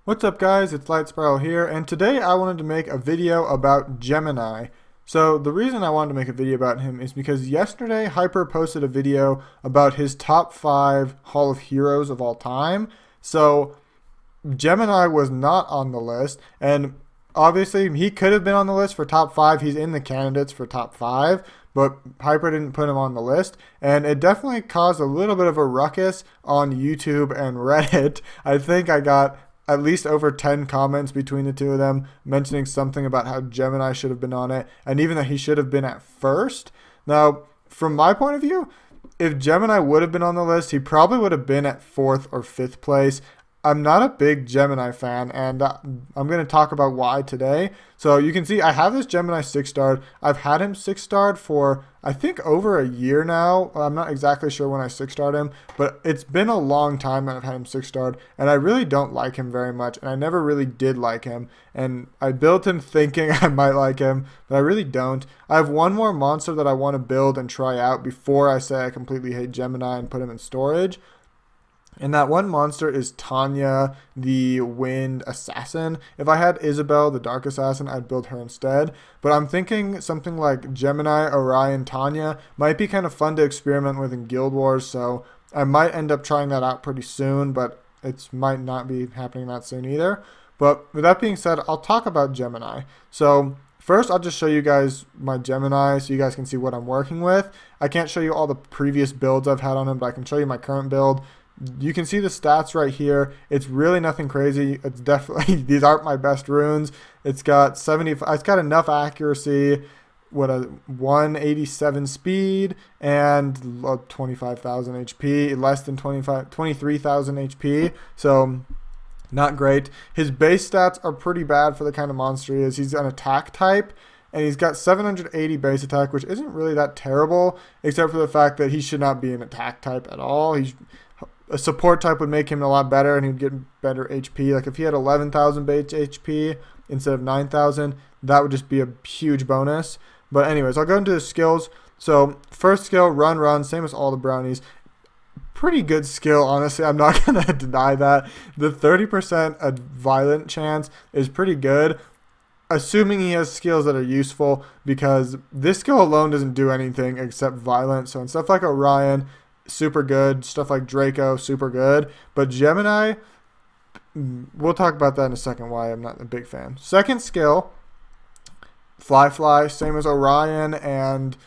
What's up guys, it's Light Spiral here, and today I wanted to make a video about Gemini. So the reason I wanted to make a video about him is because yesterday Hyper posted a video about his top 5 Hall of Heroes of all time. So Gemini was not on the list, and obviously he could have been on the list for top 5. He's in the candidates for top 5, but Hyper didn't put him on the list, and it definitely caused a little bit of a ruckus on YouTube and Reddit. I think I got at least over 10 comments between the two of them mentioning something about how Gemini should have been on it, and even that he should have been at first. Now, from my point of view, if Gemini would have been on the list, he probably would have been at 4th or 5th place. I'm not a big Gemini fan, and I'm going to talk about why today. So you can see I have this Gemini 6-starred. I've had him 6-starred for, I think, over a year now. I'm not exactly sure when I 6-starred him, but it's been a long time that I've had him 6-starred, and I really don't like him very much, and I never really did like him. And I built him thinking I might like him, but I really don't. I have one more monster that I want to build and try out before I say I completely hate Gemini and put him in storage. And that one monster is Tanya, the Wind Assassin. If I had Isabel, the Dark Assassin, I'd build her instead. But I'm thinking something like Gemini, Orion, Tanya might be kind of fun to experiment with in Guild Wars, so I might end up trying that out pretty soon, but it might not be happening that soon either. But with that being said, I'll talk about Gemini. So first, I'll just show you guys my Gemini so you guys can see what I'm working with. I can't show you all the previous builds I've had on him, but I can show you my current build. You can see the stats right here. It's really nothing crazy. It's definitely, these aren't my best runes. It's got it's got enough accuracy, what, a 187 speed and 25,000 HP, less than 23,000 HP. So not great. His base stats are pretty bad for the kind of monster he is. He's an attack type, and he's got 780 base attack, which isn't really that terrible, except for the fact that he should not be an attack type at all. A support type would make him a lot better, and he'd get better HP. Like if he had 11,000 base HP instead of 9,000, that would just be a huge bonus. But anyways, I'll go into the skills. So first skill, run, same as all the brownies. Pretty good skill, honestly. I'm not going to deny that. The 30% violent chance is pretty good, assuming he has skills that are useful, because this skill alone doesn't do anything except violent. So in stuff like Orion, super good. Stuff like Draco, super good. But Gemini, we'll talk about that in a second, why I'm not a big fan. Second skill, Fly, same as Orion, and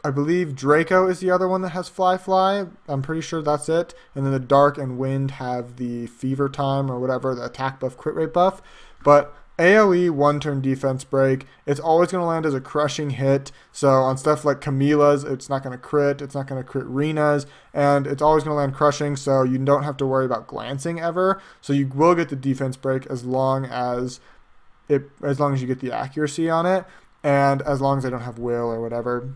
I believe Draco is the other one that has Fly. I'm pretty sure that's it. And then the Dark and Wind have the Fever Time or whatever, the attack buff, crit rate buff. But AoE one-turn defense break, it's always going to land as a crushing hit. So on stuff like Camilla's, it's not going to crit. It's not going to crit Rena's, and it's always going to land crushing, so you don't have to worry about glancing ever. So you will get the defense break as long as you get the accuracy on it, and as long as I don't have will or whatever.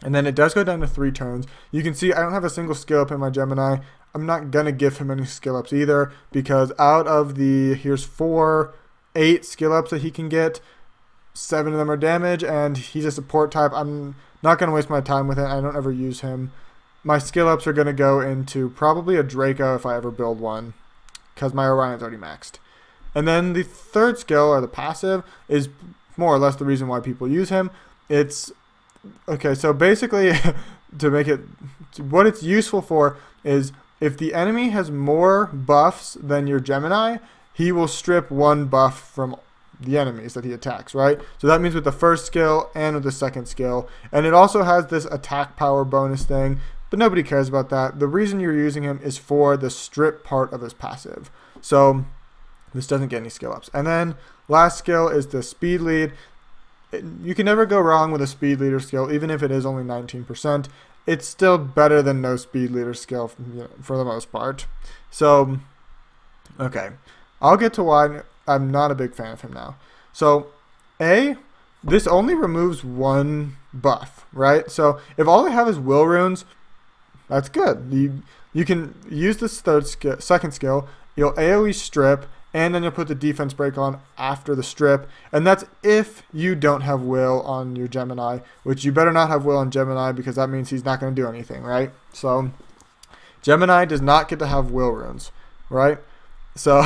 And then it does go down to 3 turns. You can see I don't have a single skill up in my Gemini. I'm not going to give him any skill ups either, because out of here's 8 skill ups that he can get, 7 of them are damage, and he's a support type. I'm not going to waste my time with it. I don't ever use him. My skill ups are going to go into probably a Draco if I ever build one, because my Orion's already maxed. And then the third skill, or the passive, is more or less the reason why people use him. Okay, so basically, what it's useful for is if the enemy has more buffs than your Gemini, he will strip 1 buff from the enemies that he attacks, right? So that means with the first skill and with the second skill. And it also has this attack power bonus thing, but nobody cares about that. The reason you're using him is for the strip part of his passive. So this doesn't get any skill ups. And then last skill is the speed lead. You can never go wrong with a speed leader skill, even if it is only 19%. It's still better than no speed leader skill, for the most part. So, okay. I'll get to why I'm not a big fan of him now. So, this only removes 1 buff, right? So, if all they have is will runes, that's good. You can use this second skill, you'll AoE strip, and then you'll put the defense break on after the strip, and that's if you don't have will on your Gemini, which you better not have will on Gemini, because that means he's not going to do anything, right? So, Gemini does not get to have will runes, right? So,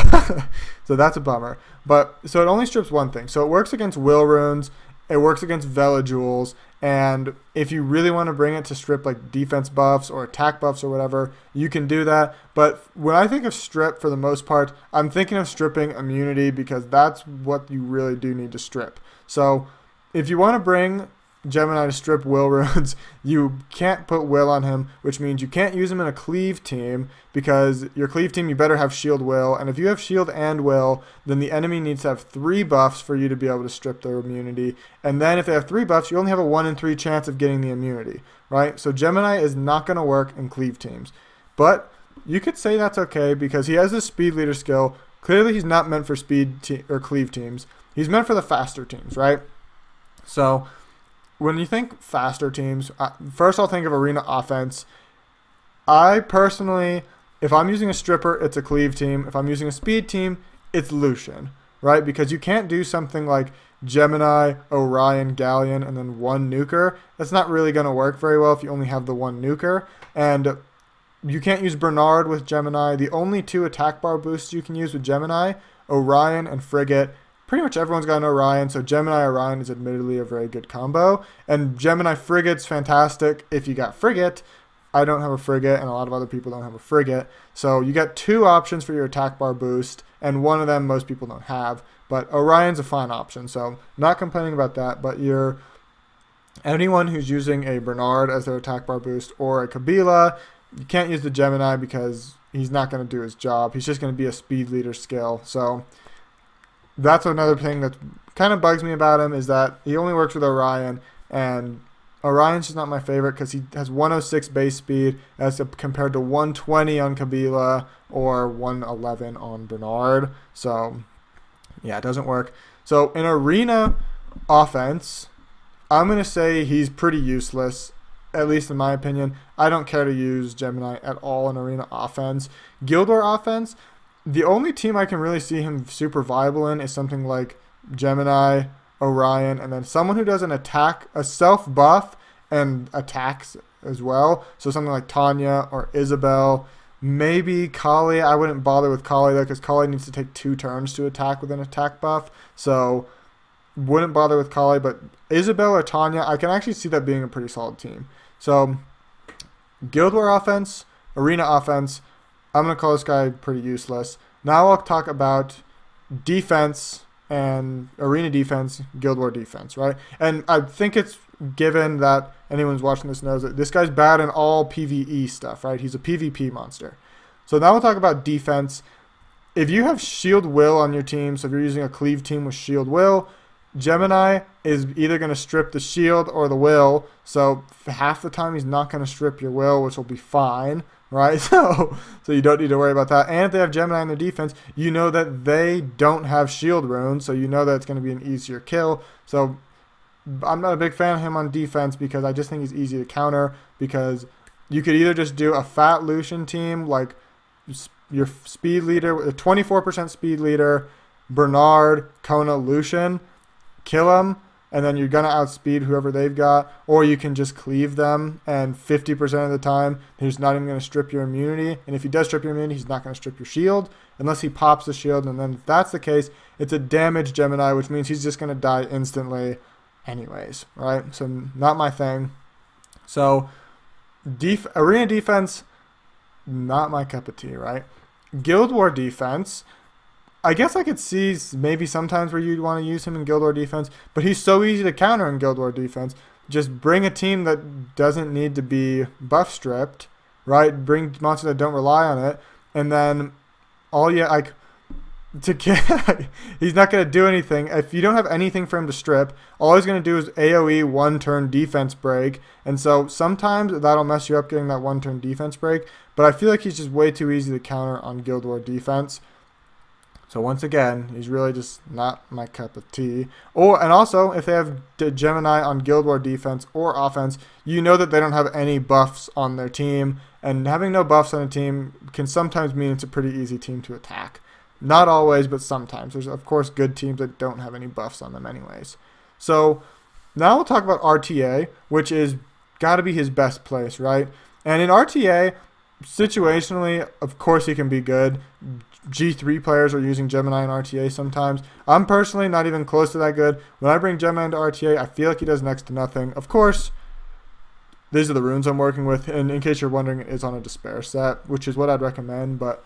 so that's a bummer. But so it only strips one thing. So it works against will runes, it works against Velajoules, and if you really want to bring it to strip like defense buffs or attack buffs or whatever, you can do that. But when I think of strip, for the most part, I'm thinking of stripping immunity, because that's what you really do need to strip. So if you want to bring Gemini to strip will runes, you can't put will on him, which means you can't use him in a cleave team, because your cleave team, you better have shield will, and if you have shield and will, then the enemy needs to have 3 buffs for you to be able to strip their immunity, and then if they have 3 buffs, you only have a 1 in 3 chance of getting the immunity, right? So Gemini is not going to work in cleave teams, but you could say that's okay, because he has this speed leader skill. Clearly he's not meant for or cleave teams. He's meant for the faster teams, right? So when you think faster teams, first I'll think of arena offense. I personally, if I'm using a stripper, it's a cleave team. If I'm using a speed team, it's Lucian, right? Because you can't do something like Gemini, Orion, Galleon, and then 1 nuker. That's not really going to work very well if you only have the 1 nuker. And you can't use Bernard with Gemini. The only 2 attack bar boosts you can use with Gemini, Orion and Frigate. Pretty much everyone's got an Orion, so Gemini Orion is admittedly a very good combo. And Gemini Frigate's fantastic if you got Frigate. I don't have a Frigate, and a lot of other people don't have a Frigate. So you got 2 options for your attack bar boost, and one of them most people don't have. But Orion's a fine option, so not complaining about that. But anyone who's using a Bernard as their attack bar boost or a Kabila, you can't use the Gemini because he's not going to do his job. He's just going to be a speed leader skill. So that's another thing that kind of bugs me about him, is that he only works with Orion, and Orion's just not my favorite because he has 106 base speed as compared to 120 on Kabila or 111 on Bernard. So yeah, it doesn't work. So in arena offense, I'm going to say he's pretty useless, at least in my opinion. I don't care to use Gemini at all in arena offense. Guild War offense, the only team I can really see him super viable in is something like Gemini, Orion, and then someone who does an attack, a self buff and attacks as well. So something like Tanya or Isabel, maybe Kali. I wouldn't bother with Kali though, because Kali needs to take 2 turns to attack with an attack buff. So wouldn't bother with Kali, but Isabel or Tanya, I can actually see that being a pretty solid team. So Guild War offense, arena offense, I'm going to call this guy pretty useless. Now I'll talk about defense and arena defense, Guild War defense, right? And I think it's given that anyone who's watching this knows that this guy's bad in all PvE stuff, right? He's a PvP monster. So now we'll talk about defense. If you have Shield Will on your team, so if you're using a cleave team with Shield Will, Gemini is either going to strip the shield or the will. So half the time he's not going to strip your will, which will be fine, right? So you don't need to worry about that. And if they have Gemini in their defense, you know that they don't have shield runes, so you know that it's going to be an easier kill. So I'm not a big fan of him on defense because I just think he's easy to counter, because you could either just do a fat Lucian team like your speed leader, a 24% speed leader, Bernard, Kona, Lucian, kill him, and then you're going to outspeed whoever they've got, or you can just cleave them, and 50% of the time he's not even going to strip your immunity, and if he does strip your immunity, he's not going to strip your shield, unless he pops the shield, and then if that's the case, it's a damaged Gemini, which means he's just going to die instantly anyways, right? So not my thing. So arena defense, not my cup of tea, right? Guild War defense, I guess I could see maybe sometimes where you'd want to use him in Guild War defense, but he's so easy to counter in Guild War defense. Just bring a team that doesn't need to be buff stripped, right? Bring monsters that don't rely on it, and then he's not going to do anything. If you don't have anything for him to strip, all he's going to do is AoE 1-turn defense break, and so sometimes that'll mess you up getting that 1-turn defense break, but I feel like he's just way too easy to counter on Guild War defense. So once again, he's really just not my cup of tea. And also, if they have Gemini on Guild War defense or offense, you know that they don't have any buffs on their team. And having no buffs on a team can sometimes mean it's a pretty easy team to attack. Not always, but sometimes. There's, of course, good teams that don't have any buffs on them anyways. So now we'll talk about RTA, which is got to be his best place, right? And in RTA, situationally, of course he can be good. G3 players are using Gemini and RTA sometimes. I'm personally not even close to that good. When I bring Gemini into RTA, I feel like he does next to nothing. Of course, these are the runes I'm working with, and in case you're wondering, it's on a despair set, which is what I'd recommend, but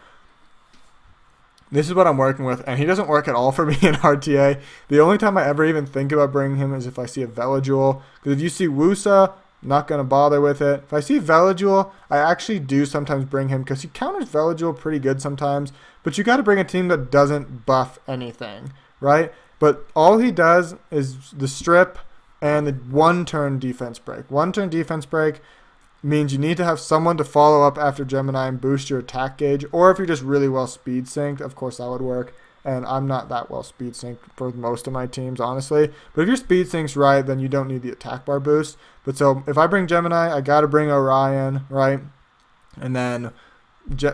this is what I'm working with, and he doesn't work at all for me in RTA. The only time I ever even think about bringing him is if I see a Velajewel, because if you see Wusa, not going to bother with it. If I see Velajewel, I actually do sometimes bring him, because he counters Velajewel pretty good sometimes, but you got to bring a team that doesn't buff anything, right? But all he does is the strip and the one-turn defense break. One-turn defense break means you need to have someone to follow up after Gemini and boost your attack gauge, or if you're just really well speed synced, of course that would work, and I'm not that well speed synced for most of my teams, honestly, but if your speed sync's right, then you don't need the attack bar boost. But so if I bring Gemini, I gotta bring Orion, right? And then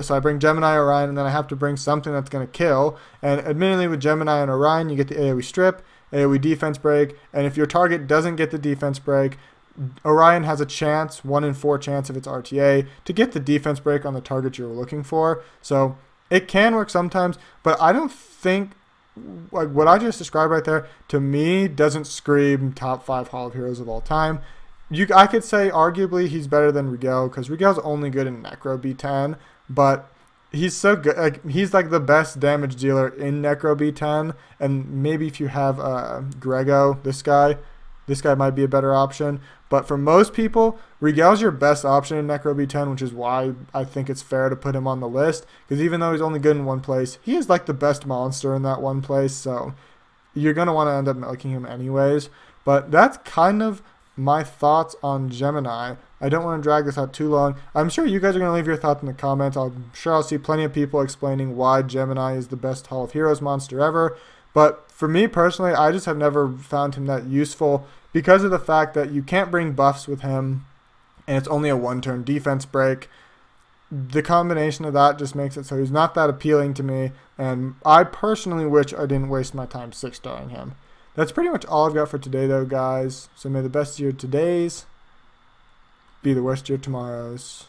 so I bring Gemini, Orion, and then I have to bring something that's going to kill, and admittedly with Gemini and Orion you get the AoE strip, AoE defense break, and if your target doesn't get the defense break, Orion has a chance, 1 in 4 chance if it's RTA, to get the defense break on the target you're looking for. So it can work sometimes, but I don't think, like what I just described right there, to me doesn't scream top 5 Hall of Heroes of all time. I could say arguably he's better than Rigel, because Rigel's only good in Necro B10, but he's so good. Like, he's like the best damage dealer in Necro B10, and maybe if you have Grego, this guy might be a better option. But for most people, Rigel's your best option in Necro B10, which is why I think it's fair to put him on the list, because even though he's only good in one place, he is like the best monster in that one place, so you're going to want to end up milking him anyways. But that's kind of my thoughts on Gemini. I don't want to drag this out too long. I'm sure you guys are going to leave your thoughts in the comments. I'm sure I'll see plenty of people explaining why Gemini is the best Hall of Heroes monster ever. But for me personally, I just have never found him that useful because of the fact that you can't bring buffs with him, and it's only a one-turn defense break. The combination of that just makes it so he's not that appealing to me, and I personally wish I didn't waste my time 6-starring him. That's pretty much all I've got for today, though, guys. So may the best of your todays be the worst of your tomorrows.